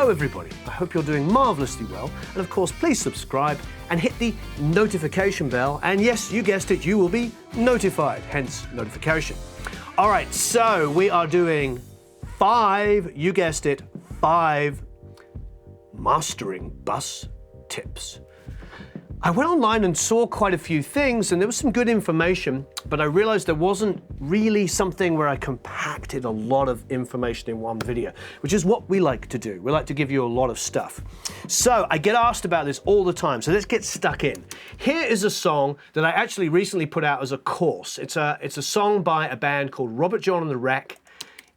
Hello everybody, I hope you're doing marvellously well, and of course please subscribe and hit the notification bell, and yes, you guessed it, you will be notified, hence notification. All right, so we are doing 5, you guessed it, 5 mastering bus tips. I went online and saw quite a few things and there was some good information, but I realized there wasn't really something where I compacted a lot of information in one video, which is what we like to do. We like to give you a lot of stuff. So I get asked about this all the time, so let's get stuck in. Here is a song that I actually recently put out as a course. It's a song by a band called Robert John and the Wreck,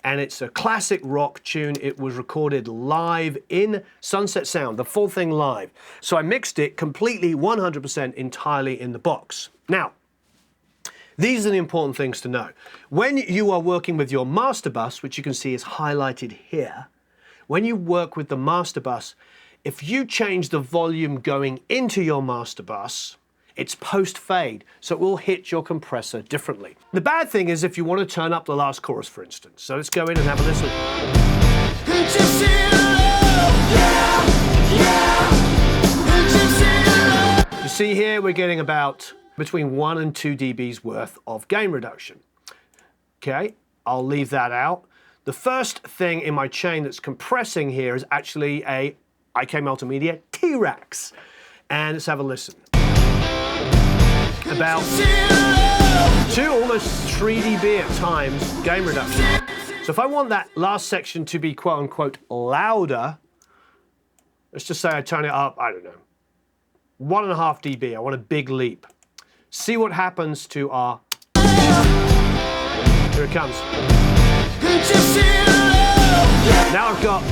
and it's a classic rock tune. It was recorded live in Sunset Sound, the full thing live. So I mixed it completely, 100% entirely in the box. Now, these are the important things to know. When you are working with your master bus, which you can see is highlighted here, when you work with the master bus, if you change the volume going into your master bus, it's post-fade, so it will hit your compressor differently. The bad thing is if you want to turn up the last chorus, for instance. So let's go in and have a listen. You see here, we're getting about between 1 and 2 dBs worth of gain reduction. Okay, I'll leave that out. The first thing in my chain that's compressing here is actually a IK Multimedia T-Rex. And let's have a listen. About 2, almost 3 dB at times gain reduction. So if I want that last section to be quote unquote louder, let's just say I turn it up, I don't know, 1.5 dB. I want a big leap. See what happens to our, here it comes. Now I've got,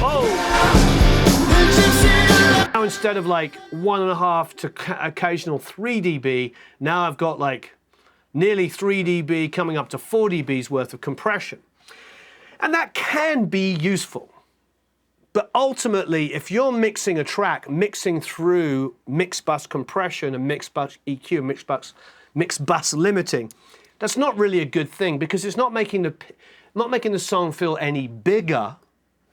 now instead of like 1.5 to occasional 3 dB, now I've got like nearly 3 dB coming up to 4 dBs worth of compression. And that can be useful. But ultimately, if you're mixing a track, mixing through mix bus compression and mix bus EQ, mix bus limiting, that's not really a good thing because it's not making the song feel any bigger,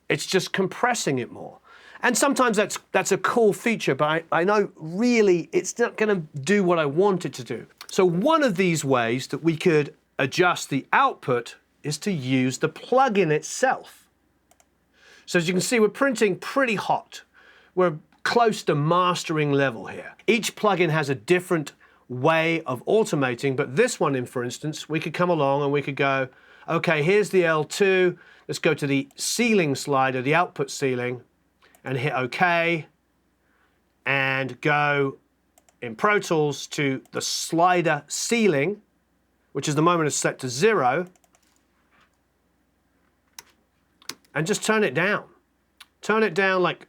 it's just compressing it more. And sometimes that's a cool feature, but I know really it's not going to do what I want it to do. So one of these ways that we could adjust the output is to use the plugin itself. So as you can see, we're printing pretty hot. We're close to mastering level here. Each plugin has a different way of automating, but this one, for instance, we could come along and we could go, okay, here's the L2, let's go to the ceiling slider, the output ceiling, and hit OK, and go in Pro Tools to the slider ceiling, which is the moment it's set to 0, and just turn it down. Turn it down like,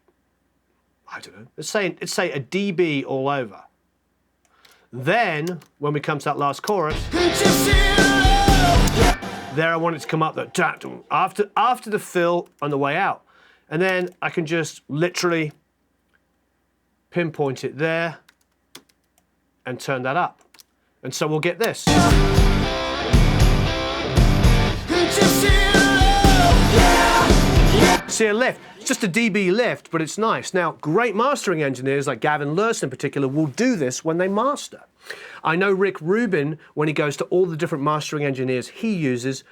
I don't know, let's say a dB all over. Then, when we come to that last chorus, there I want it to come up after the fill on the way out. And then I can just literally pinpoint it there and turn that up. And so we'll get this. See a lift. It's just a dB lift, but it's nice. Now, great mastering engineers like Gavin Lurse in particular will do this when they master. I know Rick Rubin, when he goes to all the different mastering engineers he uses,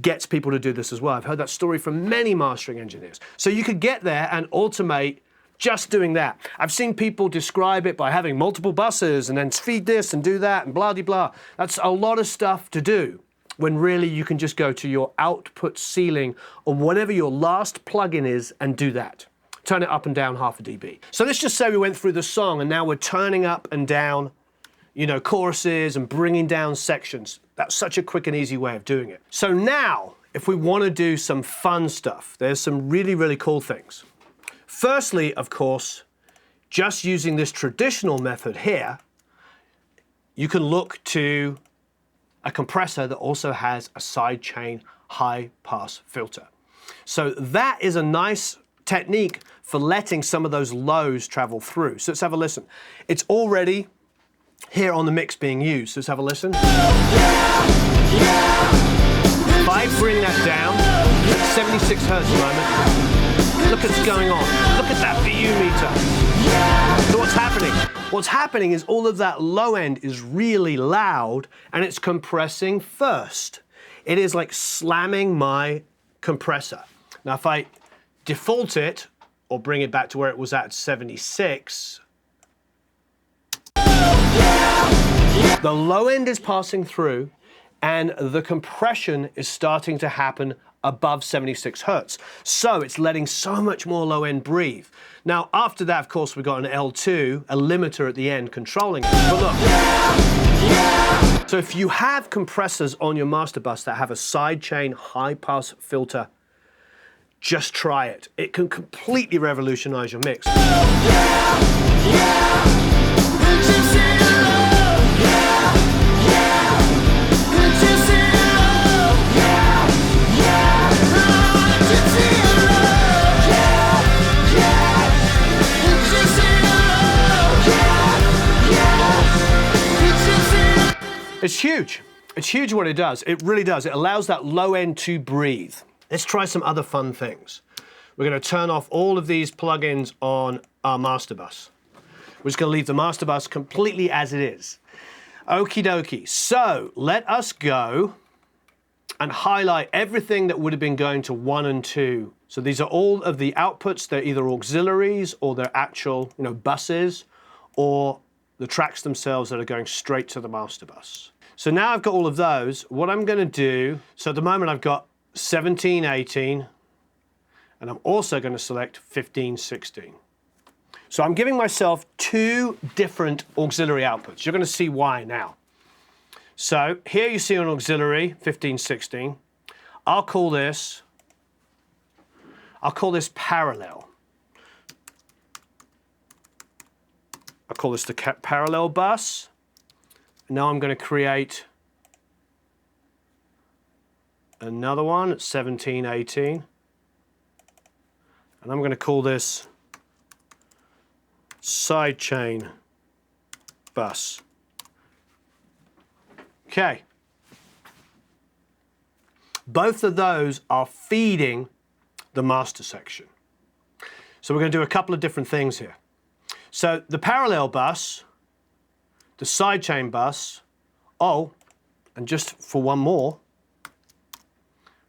gets people to do this as well. I've heard that story from many mastering engineers. So you could get there and automate just doing that. I've seen people describe it by having multiple buses and then feed this and do that and blah, blah, blah. That's a lot of stuff to do when really you can just go to your output ceiling on whatever your last plugin is and do that. Turn it up and down 0.5 dB. So let's just say we went through the song and now we're turning up and down, you know, choruses and bringing down sections. That's such a quick and easy way of doing it. So now, if we want to do some fun stuff, there's some really, really cool things. Firstly, of course, just using this traditional method here, you can look to a compressor that also has a sidechain high-pass filter. So that is a nice technique for letting some of those lows travel through. So let's have a listen. It's already here on the mix being used. So let's have a listen. If I bring that down, 76 hertz at the moment. Look what's going on. Look at that BU meter. So what's happening? What's happening is all of that low end is really loud and it's compressing first. It is like slamming my compressor. Now if I default it or bring it back to where it was at 76, the low end is passing through and the compression is starting to happen above 76 Hertz. So it's letting so much more low end breathe. Now, after that, of course, we've got an L2, a limiter at the end controlling it. But look, so if you have compressors on your master bus that have a sidechain high pass filter, just try it. It can completely revolutionize your mix. It's huge. It's huge what it does. It really does. It allows that low end to breathe. Let's try some other fun things. We're going to turn off all of these plugins on our master bus. We're just going to leave the master bus completely as it is. Okie dokie. So let us go and highlight everything that would have been going to 1 and 2. So these are all of the outputs. They're either auxiliaries or they're actual, buses, or the tracks themselves that are going straight to the master bus. So now I've got all of those. What I'm going to do, so at the moment I've got 17, 18, and I'm also going to select 15, 16. So I'm giving myself 2 different auxiliary outputs. You're going to see why now. So here you see an auxiliary, 15, 16. I'll call this parallel. I'll call this the parallel bus. Now I'm going to create another one at 17, 18. And I'm going to call this sidechain bus. Okay. Both of those are feeding the master section. So we're going to do a couple of different things here. So the parallel bus, the sidechain bus, and just for one more,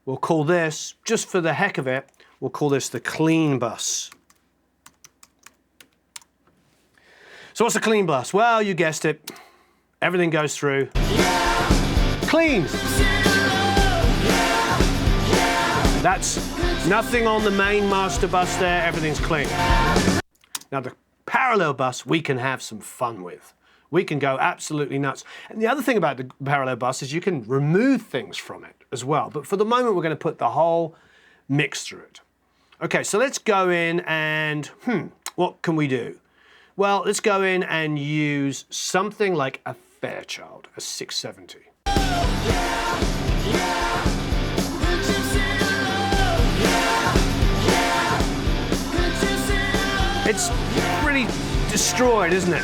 we'll call this, just for the heck of it, we'll call this the clean bus. So what's a clean bus? Well, you guessed it. Everything goes through. Clean. That's nothing on the main master bus there. Everything's clean. Now the parallel bus we can have some fun with. We can go absolutely nuts. And the other thing about the parallel bus is you can remove things from it as well. But for the moment, we're going to put the whole mix through it. Okay, so let's go in and, what can we do? Well, let's go in and use something like a Fairchild, a 670. It's pretty destroyed, isn't it?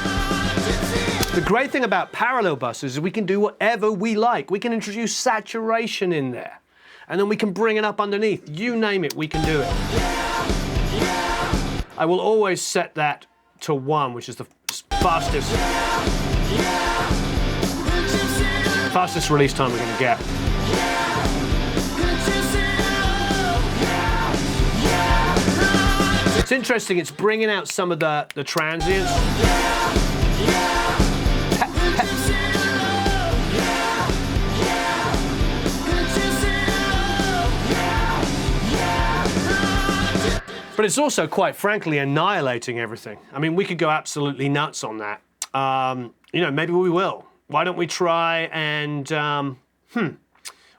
The great thing about parallel buses is we can do whatever we like. We can introduce saturation in there, and then we can bring it up underneath. You name it, we can do it. I will always set that to 1, which is the fastest release time we're going to get. It's interesting, it's bringing out some of the transients. But it's also, quite frankly, annihilating everything. I mean, we could go absolutely nuts on that. Maybe we will. Why don't we try and,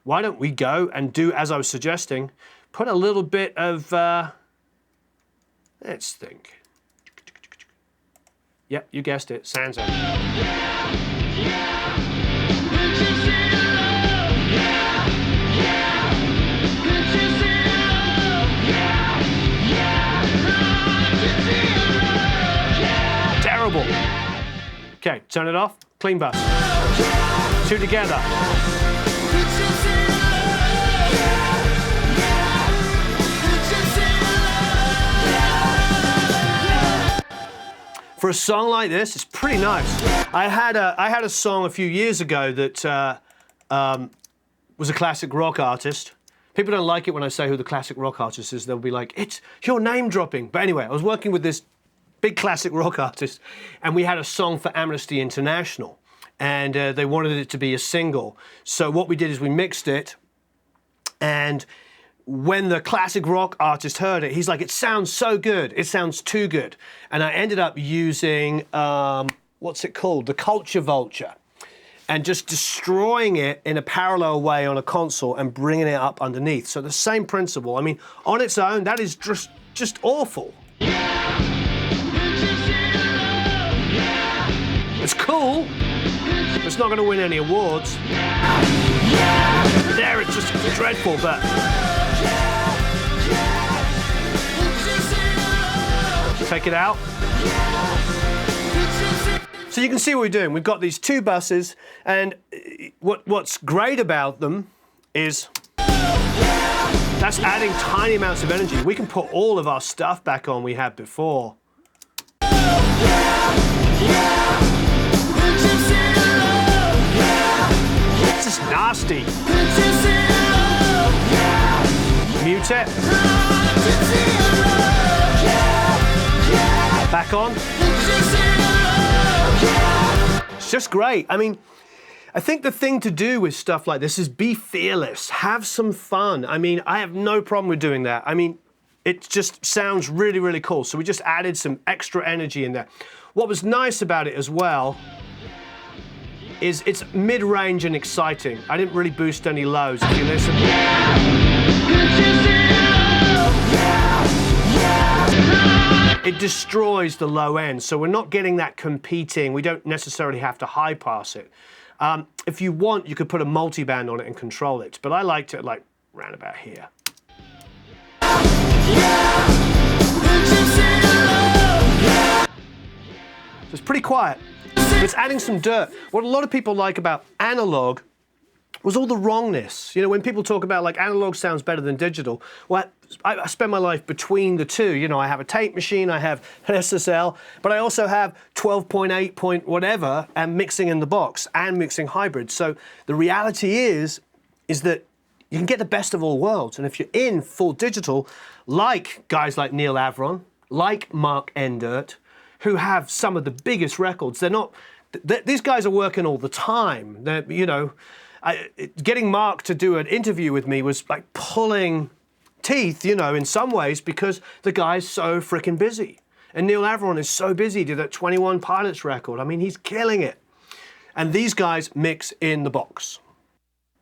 why don't we go and do, as I was suggesting, put a little bit of, let's think. Yep, you guessed it, Sansa. Terrible. Okay, turn it off. Clean bus. 2 together. For a song like this, it's pretty nice. I had a song a few years ago that was a classic rock artist. People don't like it when I say who the classic rock artist is. They'll be like, it's your name dropping. But anyway, I was working with this big classic rock artist, and we had a song for Amnesty International, and they wanted it to be a single. So what we did is we mixed it, and when the classic rock artist heard it, he's like, it sounds so good, it sounds too good. And I ended up using, what's it called? The Culture Vulture. And just destroying it in a parallel way on a console and bringing it up underneath. So the same principle. I mean, on its own, that is just awful. It's cool. It's not going to win any awards. There, it's just dreadful, but... Take it out. So you can see what we're doing. We've got these two buses, and what's great about them is that's adding tiny amounts of energy. We can put all of our stuff back on we had before. This is nasty. Mute it. Back on. It's just great. I mean, I think the thing to do with stuff like this is be fearless, have some fun. I mean, I have no problem with doing that. I mean, it just sounds really, really cool. So we just added some extra energy in there. What was nice about it as well is it's mid-range and exciting. I didn't really boost any lows, if you listen. It destroys the low end, so we're not getting that competing. We don't necessarily have to high pass it. If you want, you could put a multi-band on it and control it, but I liked it like round about here. So it's pretty quiet. It's adding some dirt. What a lot of people like about analog was all the wrongness. You know, when people talk about like analog sounds better than digital, well, I spend my life between the two. You know, I have a tape machine, I have an SSL, but I also have 12.8 point whatever and mixing in the box and mixing hybrids. So the reality is that you can get the best of all worlds. And if you're in full digital, like guys like Neil Avron, like Mark Endert, who have some of the biggest records, these guys are working all the time. They're, you know, getting Mark to do an interview with me was like pulling teeth, you know, in some ways, because the guy's so freaking busy. And Neil Avron is so busy, did that 21 Pilots record. I mean, he's killing it. And these guys mix in the box.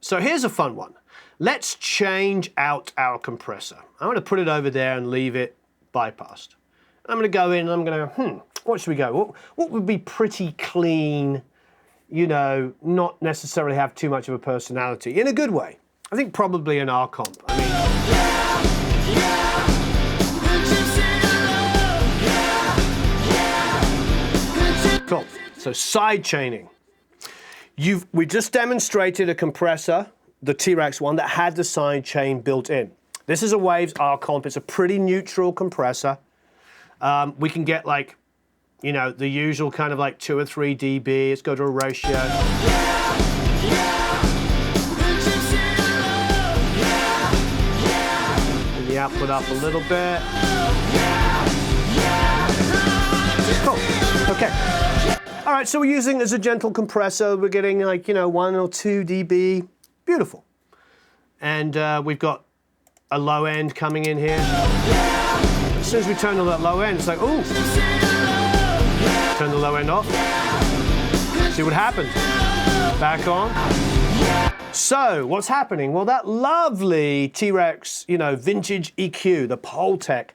So here's a fun one. Let's change out our compressor. I'm going to put it over there and leave it bypassed. I'm going to go in and I'm going to, what should we go? What would be pretty clean, you know, not necessarily have too much of a personality, in a good way? I think probably an R comp. I mean, cool. So side chaining. We just demonstrated a compressor, the T-Rex one, that had the side chain built in. This is a Waves R comp. It's a pretty neutral compressor. We can get like, you know, the usual kind of like 2 or 3 dB. Let's go to a ratio. Bring the output up a little bit. Cool. Okay. All right, so we're using it as a gentle compressor. We're getting like, you know, 1 or 2 dB. Beautiful. And we've got a low end coming in here. As soon as we turn on that low end, it's like, ooh. Turn the low end off. See what happened. Back on. So, what's happening? Well, that lovely T-Rex, you know, vintage EQ, the Poltec,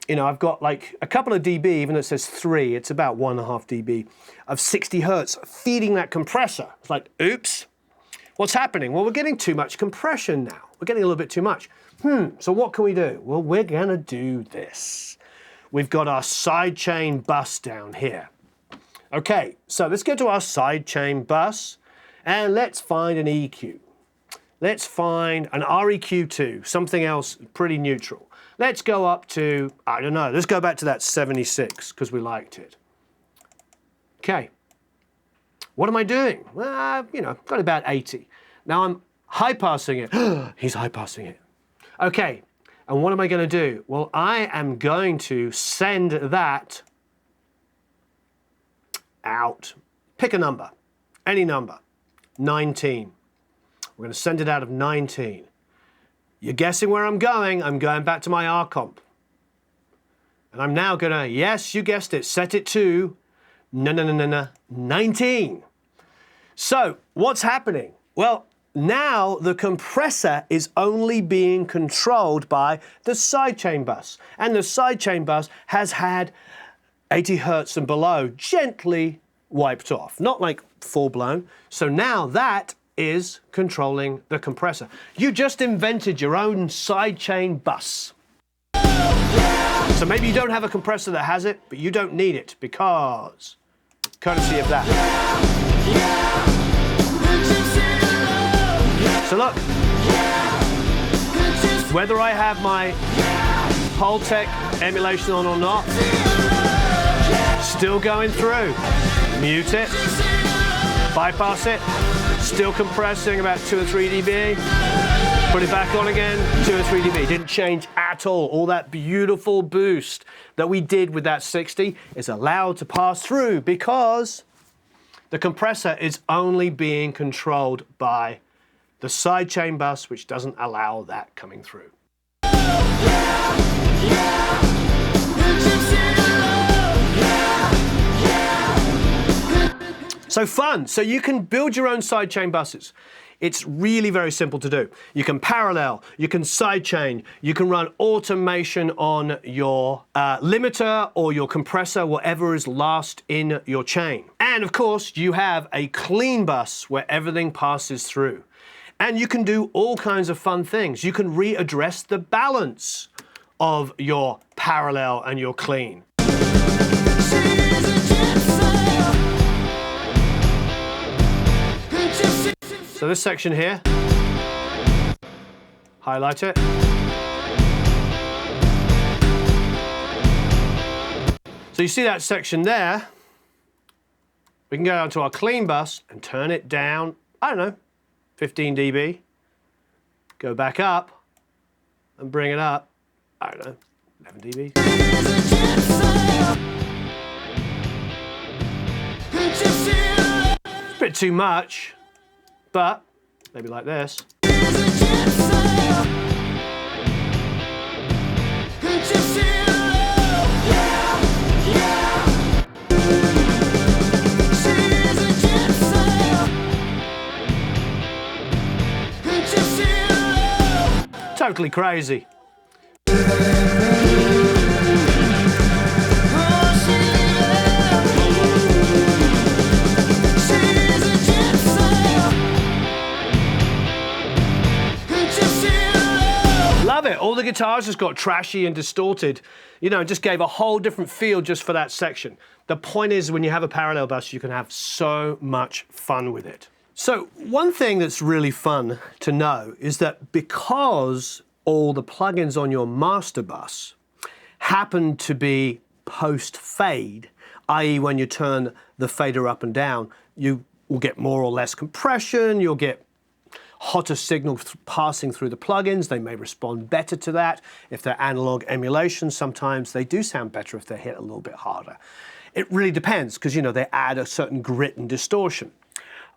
you know, I've got like a couple of dB, even though it says 3, it's about 1.5 dB of 60 hertz feeding that compressor. It's like, oops. What's happening? Well, we're getting too much compression now. We're getting a little bit too much. So what can we do? Well, we're gonna do this. We've got our sidechain bus down here. Okay, so let's go to our sidechain bus and let's find an EQ. Let's find an REQ2, something else pretty neutral. Let's go up to, I don't know, let's go back to that 76 because we liked it. Okay. What am I doing? Well, you know, got about 80. Now I'm high passing it. He's high passing it. Okay, and what am I going to do? Well, I am going to send that out. Pick a number, any number, 19. We're going to send it out of 19. You're guessing where I'm going. I'm going back to my R comp. And I'm now going to, yes, you guessed it, set it to 19. So what's happening? Well, now the compressor is only being controlled by the sidechain bus. And the sidechain bus has had 80 hertz and below gently wiped off, not like full blown. So now that is controlling the compressor. You just invented your own sidechain bus. So maybe you don't have a compressor that has it, but you don't need it because, courtesy of that. So look, whether I have my Holtec emulation on or not, still going through. Mute it, bypass it, still compressing about 2 or 3 dB. Put it back on again, 2 or 3 dB. Didn't change at all. All that beautiful boost that we did with that 60 is allowed to pass through because the compressor is only being controlled by the sidechain bus, which doesn't allow that coming through. So fun. So you can build your own sidechain buses. It's really very simple to do. You can parallel, you can sidechain, you can run automation on your limiter or your compressor, whatever is last in your chain. And of course, you have a clean bus where everything passes through. And you can do all kinds of fun things. You can readdress the balance of your parallel and your clean. So this section here, highlight it. So you see that section there, we can go down to our clean bus and turn it down, I don't know, 15 dB. Go back up and bring it up, I don't know, 11 dB. It's a bit too much. But maybe like this. Totally crazy. Love it. All the guitars just got trashy and distorted. You know, just gave a whole different feel just for that section. The point is, when you have a parallel bus, you can have so much fun with it. So one thing that's really fun to know is that because all the plugins on your master bus happen to be post-fade, i.e. when you turn the fader up and down, you will get more or less compression, you'll get hotter signal passing through the plugins. They may respond better to that. If they're analog emulations, sometimes they do sound better if they're hit a little bit harder. It really depends because, you know, they add a certain grit and distortion.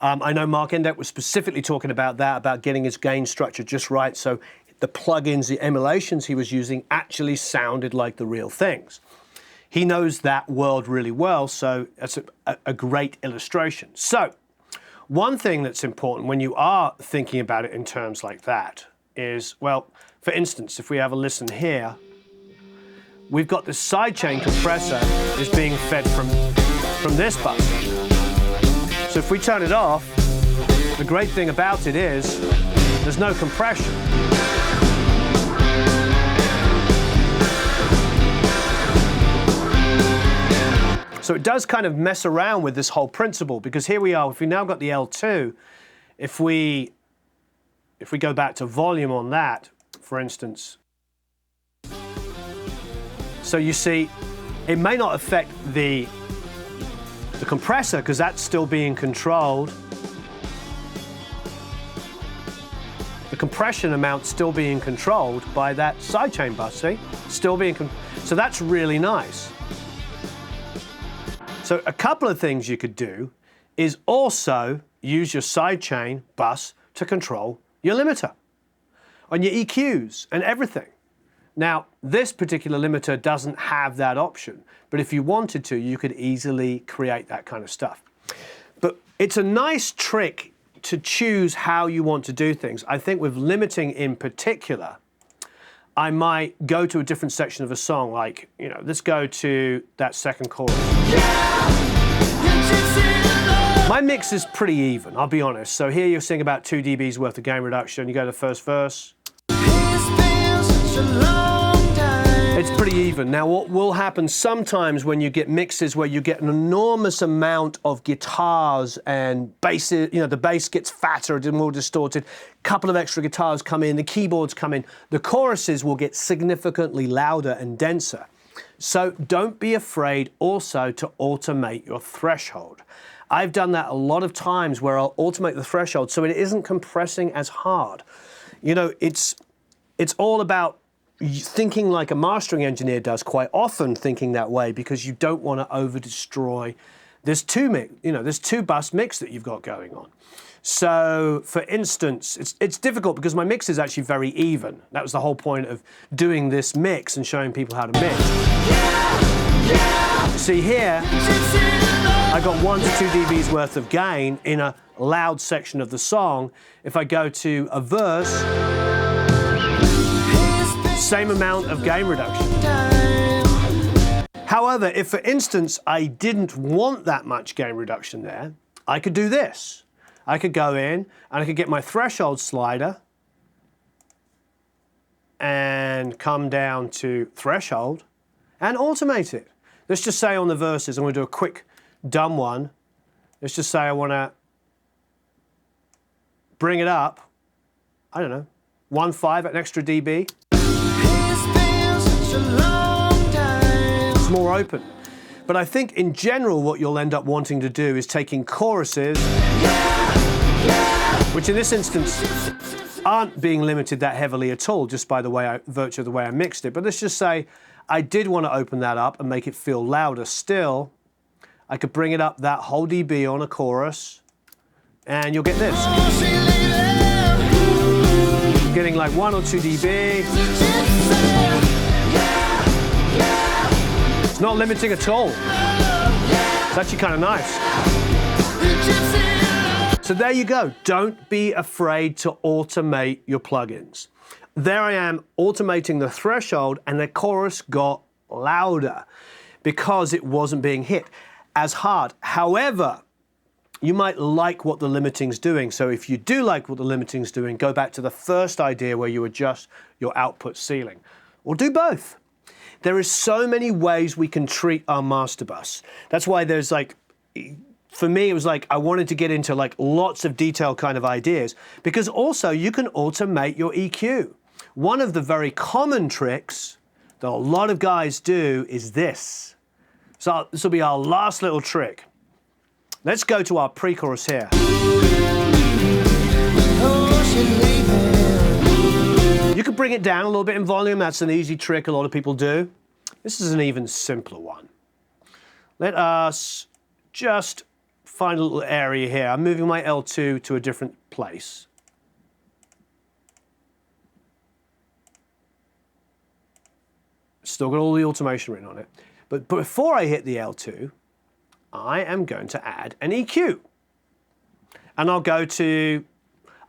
I know Mark Endek was specifically talking about that, about getting his gain structure just right so the plugins, the emulations he was using actually sounded like the real things. He knows that world really well, so that's a great illustration. So one thing that's important when you are thinking about it in terms like that is, well, for instance, if we have a listen here, we've got this sidechain compressor is being fed from this bus. So if we turn it off, the great thing about it is there's no compression. So it does kind of mess around with this whole principle, because here we are, if we now got the L2, if we go back to volume on that, for instance, so you see, it may not affect the the compressor, because that's still being controlled. The compression amount's still being controlled by that sidechain bus, see? Still being, so that's really nice. So a couple of things you could do is also use your sidechain bus to control your limiter on your EQs and everything. Now, this particular limiter doesn't have that option, but if you wanted to, you could easily create that kind of stuff. But it's a nice trick to choose how you want to do things. I think with limiting in particular, I might go to a different section of a song, like, you know, let's go to that second chorus. My mix is pretty even, I'll be honest. So here you're seeing about 2 dBs worth of gain reduction. You go to the first verse. It's pretty even. Now, what will happen sometimes when you get mixes where you get an enormous amount of guitars and basses, you know, the bass gets fatter and more distorted, a couple of extra guitars come in, the keyboards come in, the choruses will get significantly louder and denser. So don't be afraid also to automate your threshold. I've done that a lot of times where I'll automate the threshold so it isn't compressing as hard. You know, it's all about thinking like a mastering engineer does, quite often thinking that way, because you don't want to over destroy this this 2-bus mix that you've got going on. So for instance, it's difficult because my mix is actually very even. That was the whole point of doing this mix and showing people how to mix. See here, I got 1 to 2 dBs worth of gain in a loud section of the song. If I go to a verse, same amount of gain reduction. However, if for instance I didn't want that much gain reduction there, I could do this. I could go in and I could get my threshold slider and come down to threshold and automate it. Let's just say on the verses, I'm going to do a quick dumb one. Let's just say I want to bring it up, I don't know, 1.5 at an extra dB. It's more open. But I think in general what you'll end up wanting to do is taking choruses, which in this instance aren't being limited that heavily at all, just by the virtue of the way I mixed it. But let's just say I did want to open that up and make it feel louder still. I could bring it up that whole dB on a chorus, and you'll get this. Getting like 1 or 2 dB. It's not limiting at all. It's actually kind of nice. So there you go. Don't be afraid to automate your plugins. There I am automating the threshold, and the chorus got louder because it wasn't being hit as hard. However, you might like what the limiting's doing. So if you do like what the limiting's doing, go back to the first idea where you adjust your output ceiling, or do both. There is so many ways we can treat our master bus. That's why there's like, for me, it was like I wanted to get into like lots of detailed kind of ideas, because also you can automate your EQ. One of the very common tricks that a lot of guys do is this. So this will be our last little trick. Let's go to our pre-chorus here. You could bring it down a little bit in volume. That's an easy trick a lot of people do. This is an even simpler one. Let us just find a little area here. I'm moving my L2 to a different place. Still got all the automation written on it. But before I hit the L2, I am going to add an EQ. And I'll go to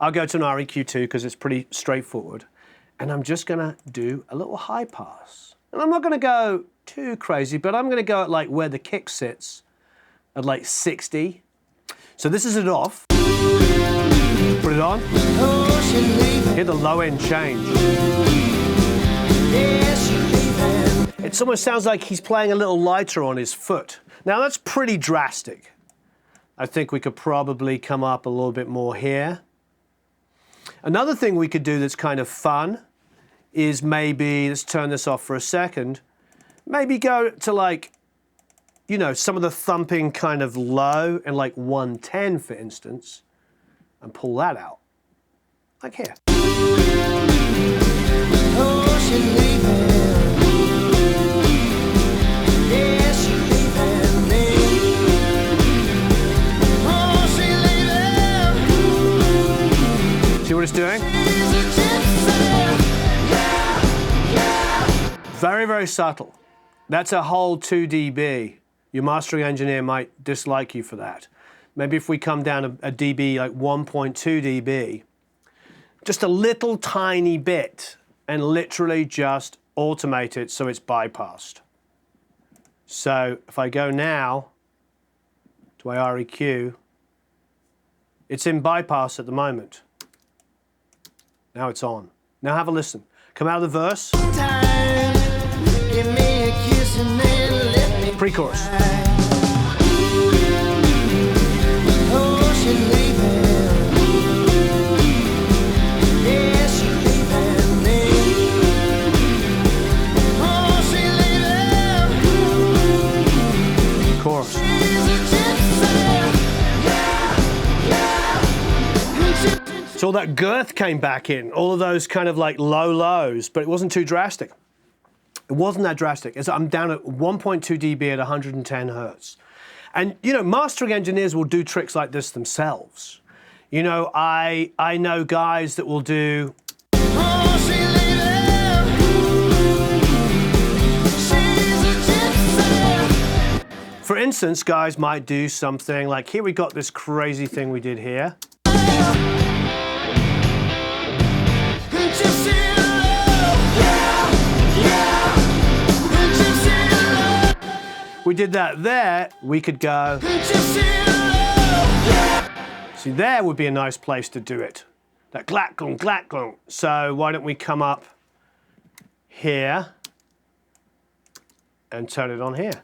an REQ2 because it's pretty straightforward. And I'm just going to do a little high pass. And I'm not going to go too crazy, but I'm going to go at like where the kick sits at like 60. So this is it off. Put it on. Hit the low end change. It almost sounds like he's playing a little lighter on his foot. Now that's pretty drastic. I think we could probably come up a little bit more here. Another thing we could do that's kind of fun is maybe, let's turn this off for a second, maybe go to like you know, some of the thumping kind of low and like 110, for instance, and pull that out, like here. Oh, she's leaving. Yeah, she's leaving me. Oh, she's leaving. See what it's doing? Very, very subtle. That's a whole 2 dB. Your mastering engineer might dislike you for that. Maybe if we come down a dB, like 1.2 dB, just a little tiny bit, and literally just automate it so it's bypassed. So if I go now to my REQ, it's in bypass at the moment. Now it's on. Now have a listen. Come out of the verse. Pre-chorus. Chorus. So all that girth came back in, all of those kind of like low lows, but it wasn't too drastic. It wasn't that drastic. I'm down at 1.2 dB at 110 hertz. And, you know, mastering engineers will do tricks like this themselves. You know, I know guys that will do... For instance, guys might do something like, here we got this crazy thing we did here. We did that there, we could go. See, there would be a nice place to do it. That glack glunk, glack glunk. So why don't we come up here and turn it on here.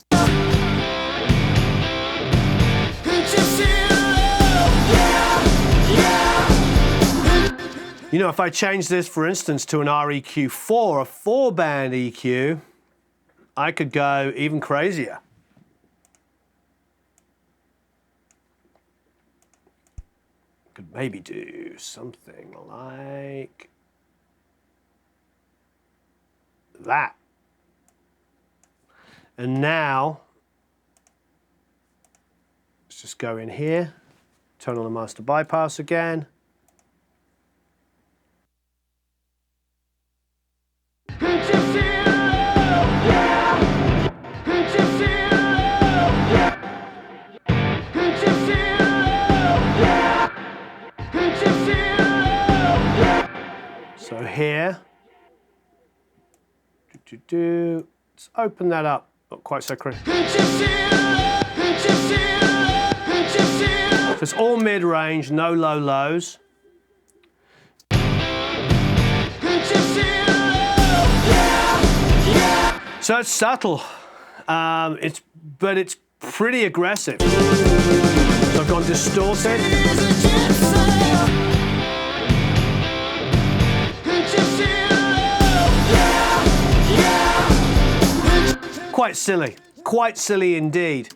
You know, if I change this, for instance, to an REQ4, a 4-band EQ, I could go even crazier. Could maybe do something like that. And now, let's just go in here, turn on the master bypass again. So here, let's open that up. Not quite so crisp. So it's all mid-range, no low lows. So it's subtle, but it's pretty aggressive. So I've gone distorted. Quite silly indeed.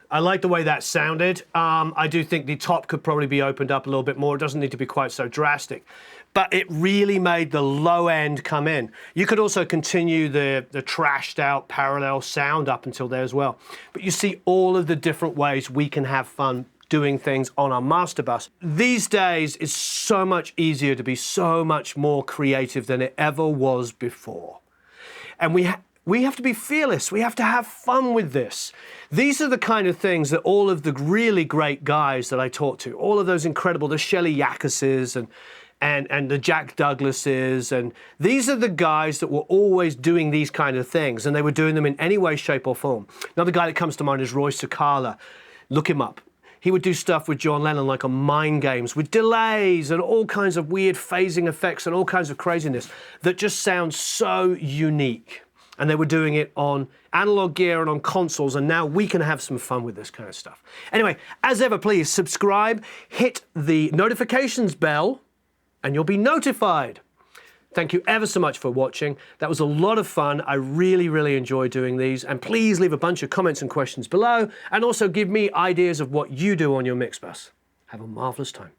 I like the way that sounded. I do think the top could probably be opened up a little bit more. It doesn't need to be quite so drastic. But it really made the low end come in. You could also continue the trashed out parallel sound up until there as well. But you see all of the different ways we can have fun doing things on our master bus. These days, it's so much easier to be so much more creative than it ever was before. And we have to be fearless. We have to have fun with this. These are the kind of things that all of the really great guys that I talk to, all of those incredible, the Shelley Yackases and the Jack Douglases, and these are the guys that were always doing these kind of things, and they were doing them in any way, shape or form. Another guy that comes to mind is Roy Cicala. Look him up. He would do stuff with John Lennon like on Mind Games with delays and all kinds of weird phasing effects and all kinds of craziness that just sounds so unique. And they were doing it on analog gear and on consoles, and now we can have some fun with this kind of stuff. Anyway, as ever, please subscribe, hit the notifications bell, and you'll be notified. Thank you ever so much for watching. That was a lot of fun. I really, really enjoyed doing these. And please leave a bunch of comments and questions below, and also give me ideas of what you do on your mix bus. Have a marvelous time.